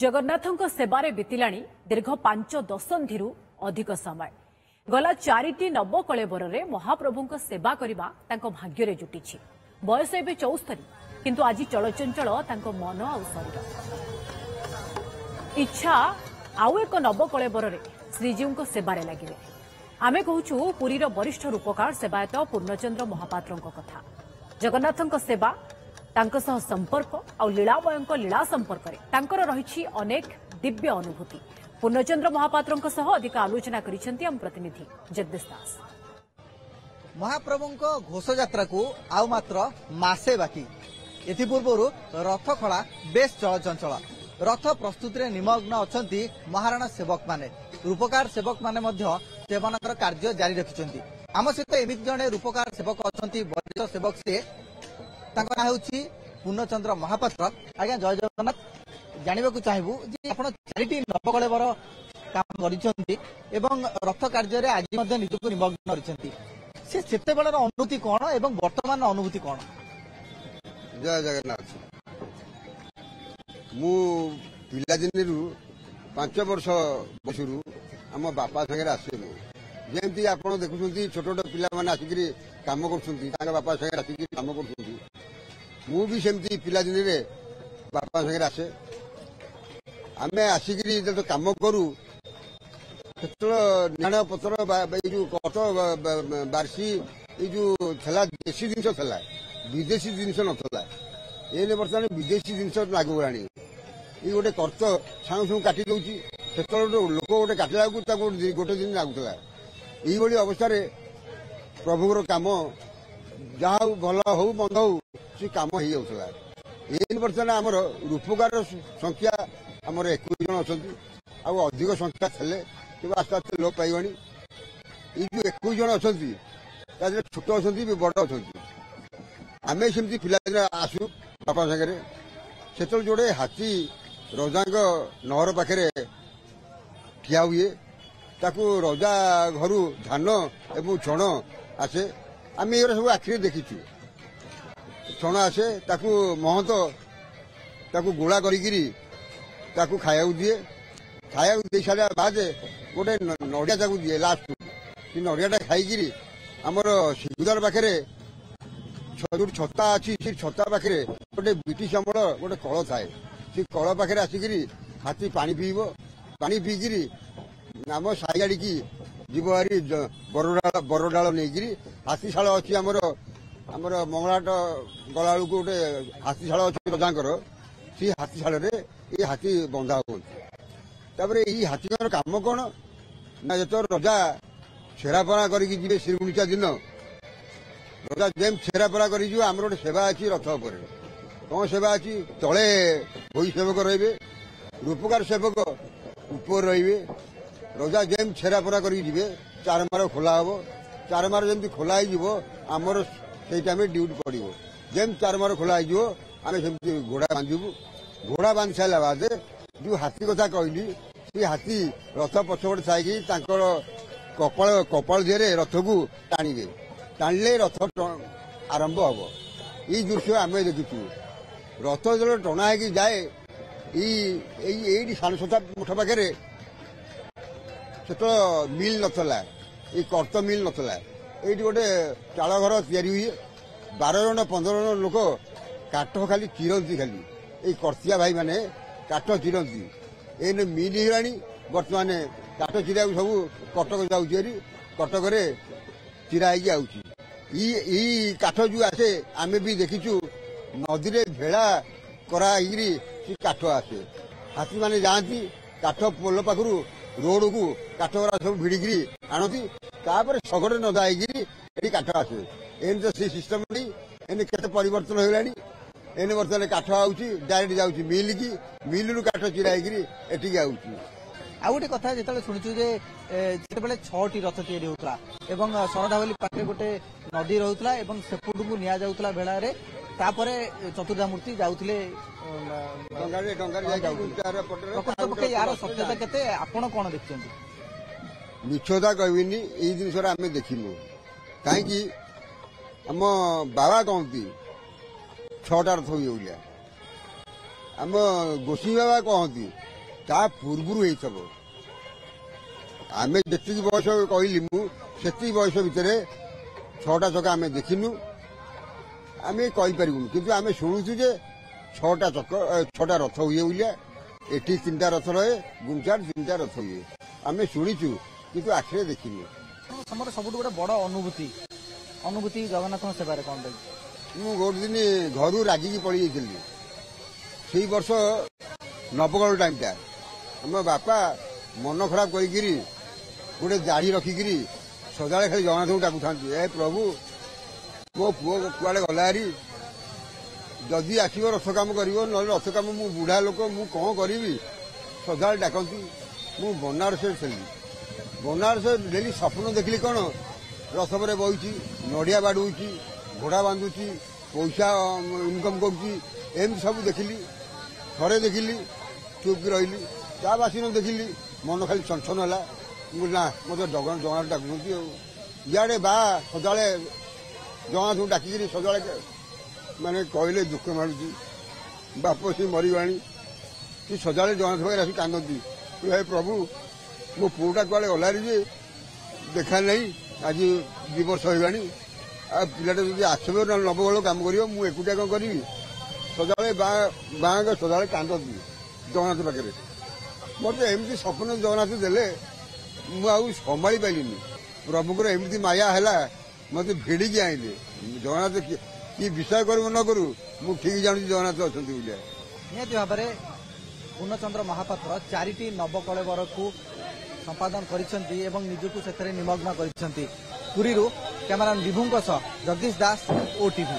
जगन्नाथଙ୍କ सेवारे बितिलाणी दीर्घ 5 दशंधिरू अधिक समय गला 4टी नवकलेबरे महाप्रभुଙ୍କ सेवा करबा तांको भाग्यरे जुटिछि। बयस एबे 74 किंतु आज चलचंचल तांको मन आ शरीर इच्छा आउ एक नवकलेबरे श्रीजीवଙ୍କ सेवारे लागिले। आमे कहूछु पुरीर वरिष्ठ रूपकार सेवायत पूर्णचंद्र महापात्रଙ୍କ कथा। जगन्नाथଙ୍କ सेवा तांको सह संपर्क और लीलामयଙ୍କ लीला संपर्क रे तांकर रहिछि अनेक दिव्य अनुभूति। पूर्णचंद्र महापात्रଙ୍କ सह अधिक आलोचना करिसेंती हम प्रतिनिधि जगदीश दास। महाप्रभुଙ୍କ घोषयात्रा को आउ मात्र मासे बाकी। एथि पूर्वरु रथ खड़ा बेस चलचंचल। रथ प्रस्तुति रे निमग्न अछंती महाराणा सेवक माने। रूपकार सेवक माने मध्य सेवनकर कार्य जारी रखिछंती। आम सहित एमिति जणे रूपकार सेवक अछंती वरिष्ठ सेवक से तांको नाम होछि पूर्णचंद्र महापात्र। आज्ञा जय जगन्नाथ। जानवाक चाहबू जे आपण 4टी नवकलेबर काम करिसेंती एवं रथ कार्य रे आज मध्य निजको निमग्न करिसेंती। से सेते बेलर अनुभूति कोन एवं वर्तमान अनुभूति कोन? जय जगन्नाथ। मु पिलादिनरु 5 वर्ष बसुरु आम बापा संगे आसे। जेमती आपण देखुछंती छोट छोट पिला माने आसिकरी काम करछंती तांगा बापा संगे आसिकरी काम करछंती। मु भी सेमती पिलादिन रे बापा संगे आसे। आमे आसिकरी जो काम करू निण पत्र जो कट बार्सी जो थला देशी जिनस थला विदेशी जिनस नथला। एने बर्तमान विदेशी जिनस लागू गलानी। ये गोटे कर्त साउ साउ काटी दउची। सेतल लोक गोटे काटला गोटे दिन लागुला। यही अवस्था प्रभुर काम जहाँ भल हो मंद हो सी काम हो जाऊला। ये बर्तमान आमर रूपकार संख्या आमर 21 जन अच्छा अधिक संख्या थे कि आस्ते आस्ते लोप पाइबानी। ये जो 21 जन अच्छा छोट अच्छा बड़ अच्छा आम सेमती पिलादिन आसू बापा सागर से जोड़े हाथी रजा नहर पाखे ठिया हुए ताकू रजा घर धान एवं छण आसे। आम ये सब आखिरी देखीचु। छण आसे ताकू महंत ताकू गोला करी खाया दिए। खाया दे सारा बाद गोटे नड़िया ताकू दिए लास्ट नड़ियाटा खाई आमर सिंगदार पाखे जो छता अच्छी से छता पाखे गोटे ब्रिटिश अमल गोटे कल थाए। से कल पाखे आसिकी हाथी पानी पीब। पानी पीकि आम साइगाड़ी की जीव हारी बरडाल नहीं हाथीशाल अच्छी आमर मंगलाट गला बेलू गोटे हाथीशाल अच्छी रजांकर सी हाथीशाल ये हाथी बंधा हुए। हाथी काम कौन ना जो रजा छेरापरा करके श्रीगुंडीचा दिन रजा जेम छेरापरा कर गोटे सेवा अच्छी रथ पर कौन सेवा अच्छी तले भई सेवक रे रूपकार सेवक ऊपर रे रजा जेम छेरापरा कर चारमार खोला हम चारमार जमी खोला आमर से टाइम ड्यूटी पड़ो जेम चारमार खोला आम सेमती घोड़ा बांधबू। घोड़ा बांधि सारा बाद जो हाथी कथा कहली सी हाथी रथ पछपटे थी कपाल दिहरे रथ को टाणिबे। टाणिले रथ आरंभ हम। ये दृश्य आम देखीचु। रथ जो टणा हो जाए ये साढ़े 7 मठ पाखे से तो मिल नथला ये कर्त मिल नथला। ये गोटे चाल घर तैयारी हुए 12 जन 15 जन लोक काठ खाली चिरंती खाली ये कर्तिया भाई माने काठ चिरंती। एने मिल होलानी बर्तमान काठ चिरा सब कटक जाऊँगी कटक चिरा हो काठ जो आसे आम भी देखीचु नदी रे भेड़ा कराई काठ आसे। हाथी माने जाती काठ पोल पाखु रोड को काठ गुरा सब भिड़िकी आणती तापर शगड़े नदा होगी काठ आसे। एने तो से सिस्टम एने केते परिवर्तन होलानी। एने बर्तमान काठ आउची डायरेक्ट जाउची मिल की मिल रु काठ चिरा एटिक आउची। आ गोटे कथा जो शुणुचु जिते 6टी रथ तैयारी होता एवं सरधावली पाखे गोटे नदी रोला सेपट को नि जाऊला भेड़े तापरे चतुर्धा मूर्ति जाऊले यार सत्यता केते आपण कौन देखते? मिछता कहबिनी यही जिनस आम देखिलु कहीं आम बाबा कहती 6टा रथ हुए आम गोसी बाबा कहती ତା ପୂର୍ବରୁ ହେଇଥିବ। ଆମେ ଯେତିକି ବୟସ କହିଲି ମୁଁ ସେତିକି ବୟସ ଭିତରେ 6ଟା ଚକା ଆମେ ଦେଖିନୁ, ଆମେ କହିପାରିବୁନି, କିନ୍ତୁ ଆମେ ଶୁଣୁଛୁ ଯେ 6ଟା ରଥ ହୁଏ ବୋଲିଆ। ଏଠି 3ଟା ରଥ ରହେ, ଗୁଣ୍ଡିଚାର 3ଟା ରଥ ହୁଏ। ଆମେ ଶୁଣିଛୁ କିନ୍ତୁ ଆଖିରେ ଦେଖିନୁ। ତମର ସବୁଠୁ ଗୋଟେ ବଡ ଅନୁଭୂତି ଜଗନ୍ନାଥଙ୍କ ସେବାରେ କଣ ରହିଛି? ମୁଁ ଗୋଟେ ଦିନ ଘରୁ ରାଗିକି ପଳେଇ ଯାଇଥିଲି। ସେଇ ବର୍ଷ ନବକଳ ଟାଇମଟା ଆମ ବାପା ମନ ଖରାପ କରିକିରି ଗୋଟେ ଦାଢି ରଖିକିରି ସଦାବେଳେ ଖାଲି ଜଗନ୍ନାଥଙ୍କୁ ଡାକୁଥାନ୍ତି, ଏ ପ୍ରଭୁ ମୋ ପୁଅ କୁଆଡେ ଗଲା ହାରି, ଯଦି ଆସିବ ରଥ କାମ କରିବ, ନହେଲେ ରଥ କାମ ମୁଁ ବୁଢା ଲୋକ ମୁଁ କଣ କରିବି, ସଦାବେଳେ ଡାକନ୍ତି। ମୁଁ ବନାରସରେ ଥିଲି। ବନାରସ ଡେଲି ସ୍ୱପ୍ନ ଦେଖିଲି କଣ, ରଥ ପରେ ବଇଛି, ନଡିଆ ବାଡୁଛି, ଘୋଡା ବାନ୍ଧୁଛି, ପଇସା ଇନକମ କରୁଛି, ଏମିତି ସବୁ ଦେଖିଲି। ଥରେ ଦେଖିଲି ଚୁପ୍ ରହିଲି, ତା ବାସିନ ଦେଖିଲି ମନ ଖାଲି ଛନଛନ ହେଲା। ମୁଁ ନା ମୋତେ ଜଗନ୍ନାଥ ଡାକୁଛନ୍ତି ଆଉ। ଇଆଡେ ବା ସଦାବେଳେ ଜଗନ୍ନାଥଙ୍କୁ ଡାକିକିରି ସଦାବେଳେ ମାନେ କହିଲେ ଦୁଃଖ ମାରୁଛି, ବାପ ସେ ମରିବାଣି, ସେ ସଦାବେଳେ ଜଗନ୍ନାଥ ପାଖରେ ଆସି କାନ୍ଦନ୍ତି, ହେ ପ୍ରଭୁ ମୋ ପୁଅଟା କୁଆଡେ ଗଲାରି ଯେ ଦେଖା ନାହିଁ, ଆଜି 2 ବର୍ଷ ହେଇଗଲାଣି, ଆଉ ପିଲାଟା ଯଦି ଆସିବ ନହେଲେ ନବକଳ କାମ କରିବ, ମୁଁ ଏକୁଟିଆ କଣ କରିବି। ସଦାବେଳେ ବାଙ୍କ ସଦାବେଳେ କାନ୍ଦନ୍ତି ଜଗନ୍ନାଥ ପାଖରେ। ମୋତେ ଏମିତି ସ୍ୱପ୍ନ ଜଗନ୍ନାଥ ଦେଲେ ମୁଁ ଆଉ ସମ୍ଭାଳି ପାରିଲିନି। ପ୍ରଭୁଙ୍କର ଏମିତି ମାୟା ହେଲା, ମୋତେ ଭିଡ଼ିକି ଆଣିଲେ। ଜଗନ୍ନାଥ କି ବିଷୟ କରୁ ନ କରୁ ମୁଁ ଠିକ ଜାଣୁଛି ଜଗନ୍ନାଥ ଅଛନ୍ତି ବୋଲି। ନିହାତି ଭାବରେ ପୂର୍ଣ୍ଣଚନ୍ଦ୍ର ମହାପାତ୍ର 4ଟି ନବକଳେବରକୁ ସମ୍ପାଦନ କରିଛନ୍ତି ଏବଂ ନିଜକୁ ସେଥିରେ ନିମଗ୍ନ କରିଛନ୍ତି। ପୁରୀରୁ କ୍ୟାମେରାମ୍ୟାନ୍ ବିଭୁଙ୍କ ସହ ଜଗଦୀଶ ଦାସ, OTV।